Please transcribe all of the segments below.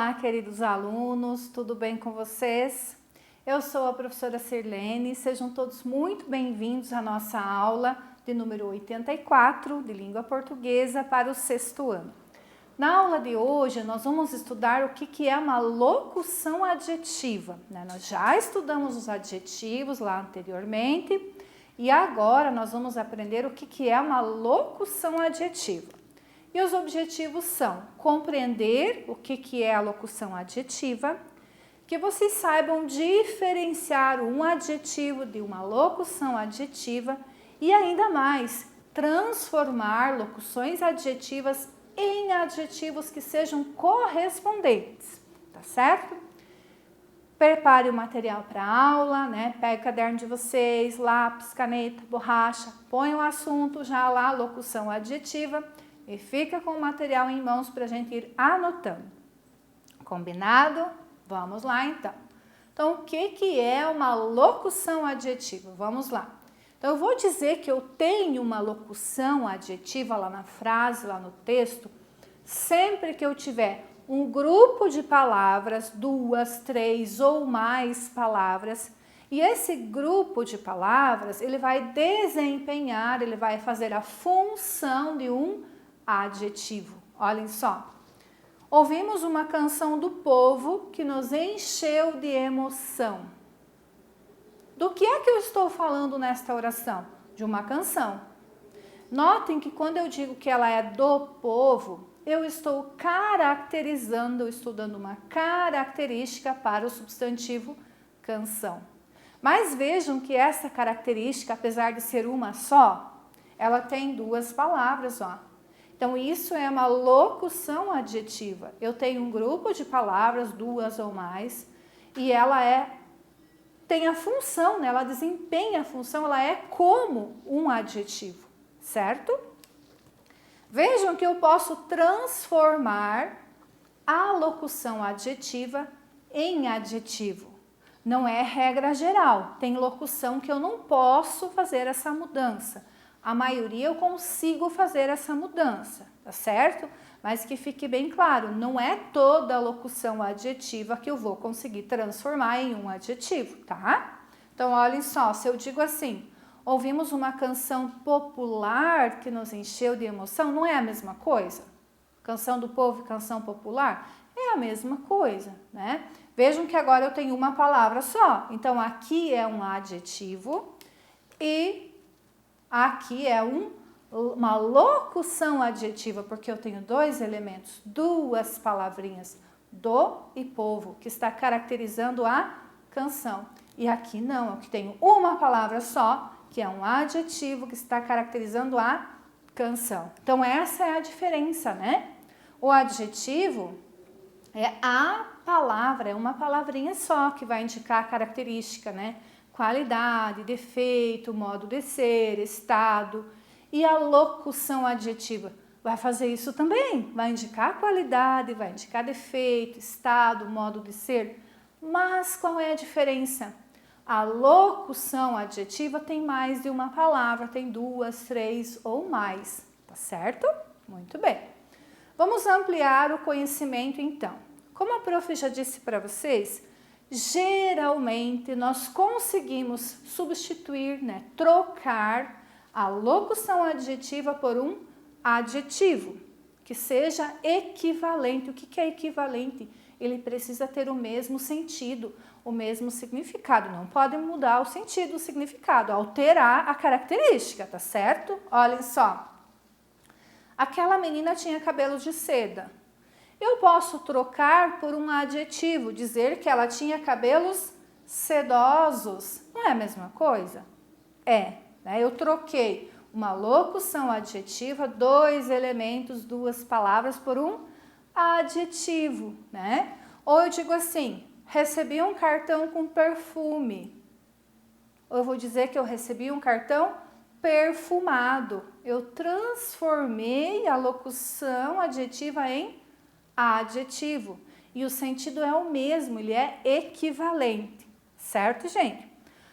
Olá, queridos alunos, tudo bem com vocês? Eu sou a professora Sirlene, sejam todos muito bem-vindos à nossa aula de número 84 de língua portuguesa para o sexto ano. Na aula de hoje, nós vamos estudar o que é uma locução adjetiva, né? Nós já estudamos os adjetivos lá anteriormente e agora nós vamos aprender o que é uma locução adjetiva. E os objetivos são compreender o que é a locução adjetiva, que vocês saibam diferenciar um adjetivo de uma locução adjetiva e ainda mais, transformar locuções adjetivas em adjetivos que sejam correspondentes, tá certo? Prepare o material para a aula, né? Pegue o caderno de vocês, lápis, caneta, borracha, põe o assunto já lá, locução adjetiva, e fica com o material em mãos para a gente ir anotando. Combinado? Vamos lá então. Então, o que é uma locução adjetiva? Vamos lá. Então, eu vou dizer que eu tenho uma locução adjetiva lá na frase, lá no texto, sempre que eu tiver um grupo de palavras, 2, 3 ou mais palavras, e esse grupo de palavras, ele vai desempenhar, ele vai fazer a função de um adjetivo. Olhem só. Ouvimos uma canção do povo que nos encheu de emoção. Do que é que eu estou falando nesta oração? De uma canção. Notem que quando eu digo que ela é do povo, eu estou caracterizando, estou dando uma característica para o substantivo canção. Mas vejam que essa característica, apesar de ser uma só, ela tem 2 palavras, ó. Então, isso é uma locução adjetiva. Eu tenho um grupo de palavras, 2 ou mais, e ela tem a função, né? Ela desempenha a função, ela é como um adjetivo, certo? Vejam que eu posso transformar a locução adjetiva em adjetivo. Não é regra geral, tem locução que eu não posso fazer essa mudança. A maioria eu consigo fazer essa mudança, tá certo? Mas que fique bem claro, não é toda locução adjetiva que eu vou conseguir transformar em um adjetivo, tá? Então, olhem só, se eu digo assim, ouvimos uma canção popular que nos encheu de emoção, não é a mesma coisa? Canção do povo e canção popular? É a mesma coisa, né? Vejam que agora eu tenho uma palavra só. Então, aqui é um adjetivo e aqui é uma locução adjetiva, porque eu tenho 2 elementos, 2 palavrinhas, do e povo, que está caracterizando a canção. E aqui não, aqui tenho uma palavra só, que é um adjetivo que está caracterizando a canção. Então, essa é a diferença, né? O adjetivo é a palavra, é uma palavrinha só que vai indicar a característica, né? Qualidade, defeito, modo de ser, estado. E a locução adjetiva vai fazer isso também, vai indicar qualidade, vai indicar defeito, estado, modo de ser. Mas qual é a diferença? A locução adjetiva tem mais de uma palavra, tem 2, 3 ou mais, tá certo? Muito bem. Vamos ampliar o conhecimento então. Como a prof já disse para vocês, geralmente nós conseguimos substituir, né, trocar a locução adjetiva por um adjetivo que seja equivalente. O que é equivalente? Ele precisa ter o mesmo sentido, o mesmo significado. Não pode mudar o sentido, o significado, alterar a característica, tá certo? Olhem só. Aquela menina tinha cabelos de seda. Eu posso trocar por um adjetivo, dizer que ela tinha cabelos sedosos. Não é a mesma coisa? É, né? Eu troquei uma locução adjetiva, 2 elementos, 2 palavras por um adjetivo, né? Ou eu digo assim, recebi um cartão com perfume. Ou eu vou dizer que eu recebi um cartão perfumado. Eu transformei a locução adjetiva em adjetivo. E o sentido é o mesmo, ele é equivalente. Certo, gente?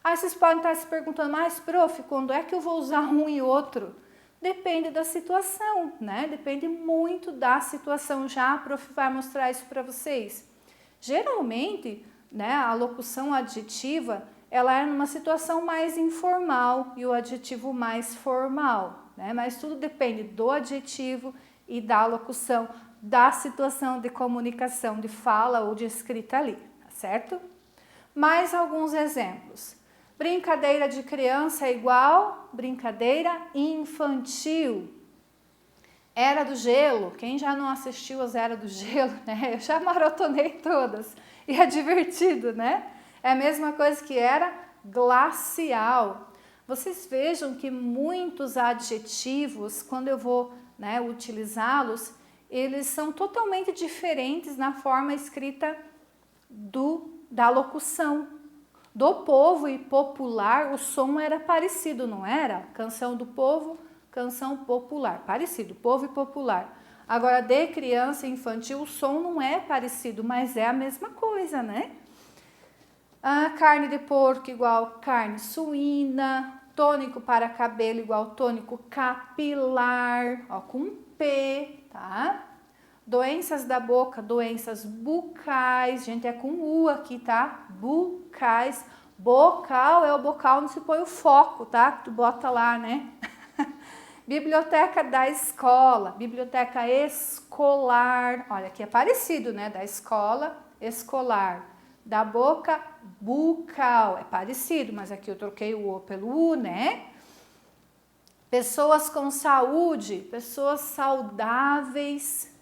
Aí vocês podem estar se perguntando, mas prof, quando é que eu vou usar um e outro? Depende da situação, né? Depende muito da situação. Já a prof vai mostrar isso para vocês. Geralmente, né, a locução adjetiva, ela é numa situação mais informal e o adjetivo mais formal, né? Mas tudo depende do adjetivo e da locução, da situação de comunicação, de fala ou de escrita ali, tá certo? Mais alguns exemplos. Brincadeira de criança é igual brincadeira infantil. Era do Gelo, quem já não assistiu as Era do Gelo, né? Eu já maratonei todas e é divertido, né? É a mesma coisa que Era Glacial. Vocês vejam que muitos adjetivos, quando eu vou, né, utilizá-los, eles são totalmente diferentes na forma escrita da locução. Do povo e popular, o som era parecido, não era? Canção do povo, canção popular, parecido, povo e popular. Agora, de criança e infantil, o som não é parecido, mas é a mesma coisa, né? Carne de porco igual carne suína, tônico para cabelo igual tônico capilar, ó, com P, tá? Doenças da boca, doenças bucais, gente, é com U aqui, tá? Bucais. Bocal é o bocal onde se põe o foco, tá? Que tu bota lá, né? Biblioteca da escola, biblioteca escolar. Olha, aqui é parecido, né? Da escola, escolar. Da boca, bucal. É parecido, mas aqui eu troquei o O pelo U, né? Pessoas com saúde, pessoas saudáveis.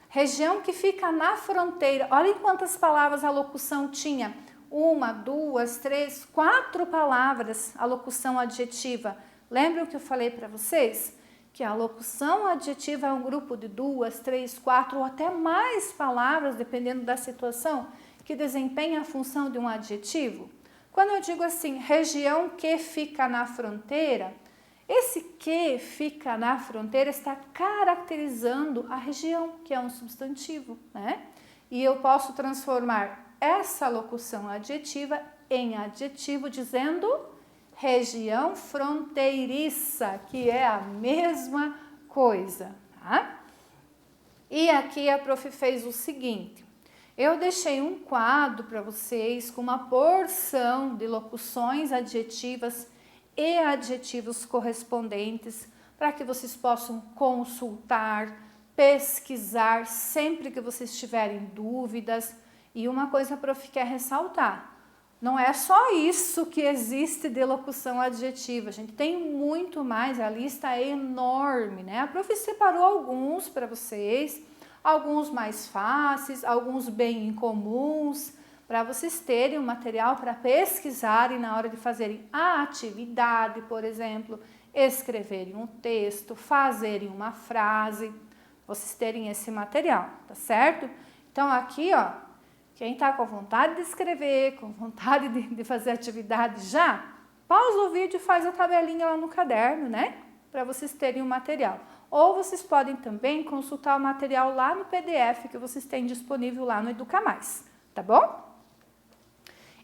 Região que fica na fronteira. Olha quantas palavras a locução tinha. 1, 2, 3, 4 palavras a locução adjetiva. Lembram que eu falei para vocês? Que a locução adjetiva é um grupo de 2, 3, 4 ou até mais palavras, dependendo da situação, que desempenha a função de um adjetivo. Quando eu digo assim, região que fica na fronteira, esse que fica na fronteira está caracterizando a região, que é um substantivo, né? E eu posso transformar essa locução adjetiva em adjetivo dizendo região fronteiriça, que é a mesma coisa, tá? E aqui a prof fez o seguinte, eu deixei um quadro para vocês com uma porção de locuções adjetivas e adjetivos correspondentes para que vocês possam consultar, pesquisar sempre que vocês tiverem dúvidas. E uma coisa a prof quer ressaltar, não é só isso que existe de locução adjetiva, a gente tem muito mais, a lista é enorme, né? A prof separou alguns para vocês, alguns mais fáceis, alguns bem incomuns, para vocês terem um material para pesquisarem na hora de fazerem a atividade, por exemplo, escreverem um texto, fazerem uma frase, vocês terem esse material, tá certo? Então aqui, ó, quem está com vontade de escrever, com vontade de fazer atividade já, pausa o vídeo e faz a tabelinha lá no caderno, né? Para vocês terem o material. Ou vocês podem também consultar o material lá no PDF que vocês têm disponível lá no Educa Mais, tá bom?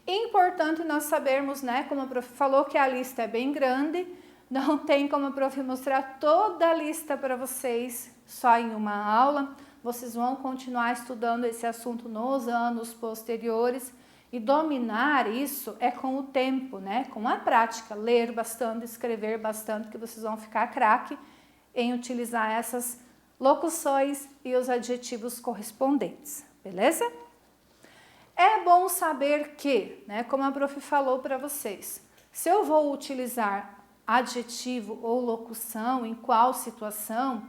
Importante nós sabermos, né, como a prof falou, que a lista é bem grande, não tem como a prof mostrar toda a lista para vocês só em uma aula, vocês vão continuar estudando esse assunto nos anos posteriores e dominar isso é com o tempo, né, com a prática, ler bastante, escrever bastante, que vocês vão ficar craque em utilizar essas locuções e os adjetivos correspondentes, beleza? É bom saber que, né, como a prof falou para vocês, se eu vou utilizar adjetivo ou locução, em qual situação,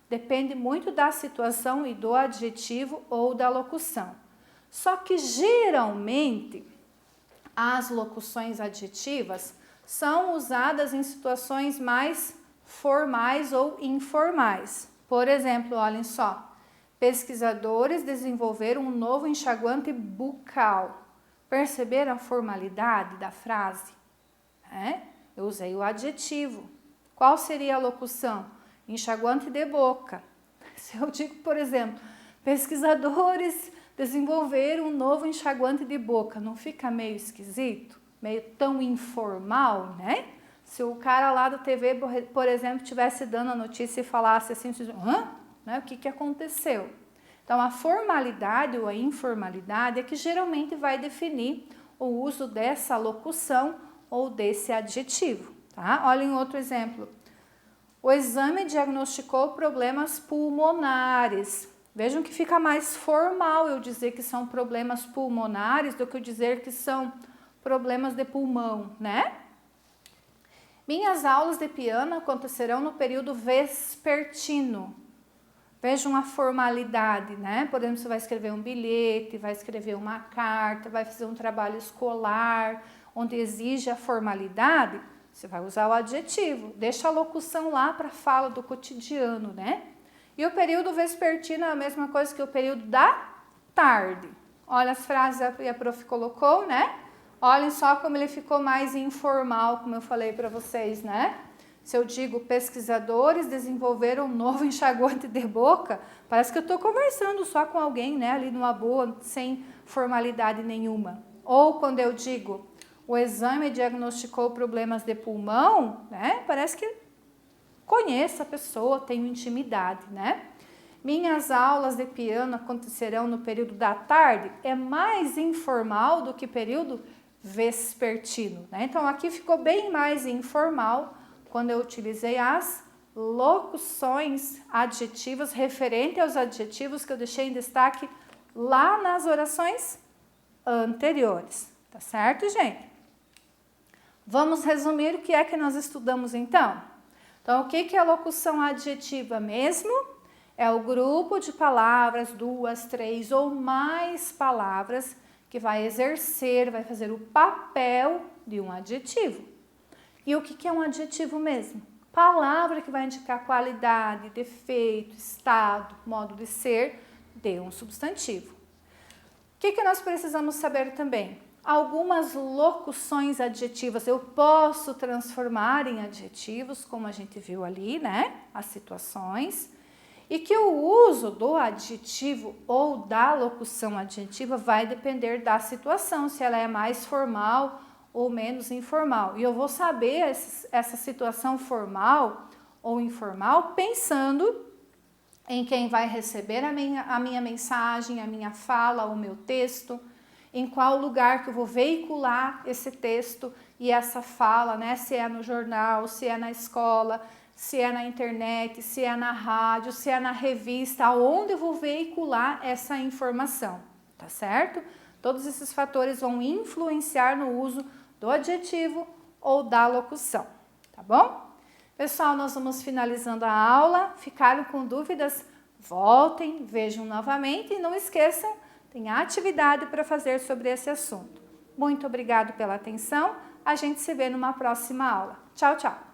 depende muito da situação e do adjetivo ou da locução. Só que geralmente as locuções adjetivas são usadas em situações mais formais ou informais. Por exemplo, olhem só. Pesquisadores desenvolveram um novo enxaguante bucal. Perceberam a formalidade da frase? Eu usei o adjetivo. Qual seria a locução? Enxaguante de boca. Se eu digo, por exemplo, pesquisadores desenvolveram um novo enxaguante de boca, não fica meio esquisito? Meio tão informal, né? Se o cara lá da TV, por exemplo, estivesse dando a notícia e falasse assim, hã? Né? O que aconteceu? Então, a formalidade ou a informalidade é que geralmente vai definir o uso dessa locução ou desse adjetivo, tá? Olhem outro exemplo. O exame diagnosticou problemas pulmonares. Vejam que fica mais formal eu dizer que são problemas pulmonares do que eu dizer que são problemas de pulmão, né? Minhas aulas de piano acontecerão no período vespertino. Vejam a formalidade, né? Por exemplo, você vai escrever um bilhete, vai escrever uma carta, vai fazer um trabalho escolar, onde exige a formalidade, você vai usar o adjetivo. Deixa a locução lá para a fala do cotidiano, né? E o período vespertino é a mesma coisa que o período da tarde. Olha as frases que a prof colocou, né? Olhem só como ele ficou mais informal, como eu falei para vocês, né? Se eu digo pesquisadores desenvolveram um novo enxaguante de boca, parece que eu estou conversando só com alguém, né? Ali numa boa, sem formalidade nenhuma. Ou quando eu digo o exame diagnosticou problemas de pulmão, né? Parece que conheço a pessoa, tenho intimidade, né? Minhas aulas de piano acontecerão no período da tarde, é mais informal do que período vespertino, né? Então aqui ficou bem mais informal quando eu utilizei as locuções adjetivas referente aos adjetivos que eu deixei em destaque lá nas orações anteriores, tá certo, gente? Vamos resumir o que é que nós estudamos então? Então, o que é a locução adjetiva mesmo? É o grupo de palavras, 2, 3 ou mais palavras que vai exercer, vai fazer o papel de um adjetivo. E o que é um adjetivo mesmo? Palavra que vai indicar qualidade, defeito, estado, modo de ser de um substantivo. O que nós precisamos saber também? Algumas locuções adjetivas eu posso transformar em adjetivos, como a gente viu ali, né? As situações. E que o uso do adjetivo ou da locução adjetiva vai depender da situação, se ela é mais formal ou menos informal. E eu vou saber essa situação formal ou informal pensando em quem vai receber a minha mensagem, a minha fala, o meu texto, em qual lugar que eu vou veicular esse texto e essa fala, né? Se é no jornal, se é na escola, se é na internet, se é na rádio, se é na revista, aonde eu vou veicular essa informação, tá certo? Todos esses fatores vão influenciar no uso do adjetivo ou da locução, tá bom? Pessoal, nós vamos finalizando a aula. Ficaram com dúvidas? Voltem, vejam novamente e não esqueçam, tem atividade para fazer sobre esse assunto. Muito obrigado pela atenção. A gente se vê numa próxima aula. Tchau, tchau!